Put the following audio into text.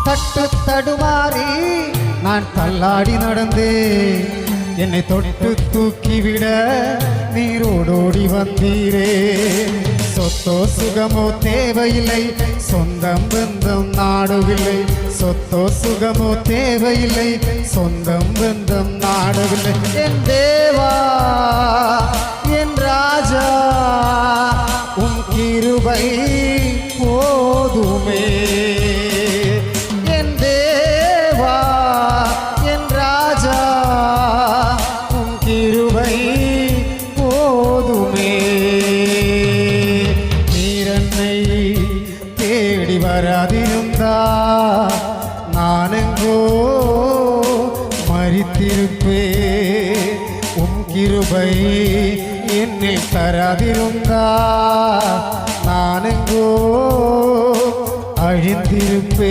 தட்டு தடுமாறி நான் தள்ளாடி நடந்தேன். என்னை தொட்டு தூக்கிவிட நீரோடோடி வந்தீரே. சொத்தோ சுகமோ தேவையில்லை, சொந்தம் பந்தம் நாடவில்லை. சொத்தோ சுகமோ தேவையில்லை, சொந்தம் பந்தம் நாடவில்லை. என் தேவா என் ராஜா உன் கிருபை போதுமே. என் தேவா என் ராஜா உன் கிருபை போதுமே. நீரன்னை தேடி வராதிருந்தா நான் எங்கோ மரித்திருப்பே. உன் கிருபை என்னை தராதிருந்தா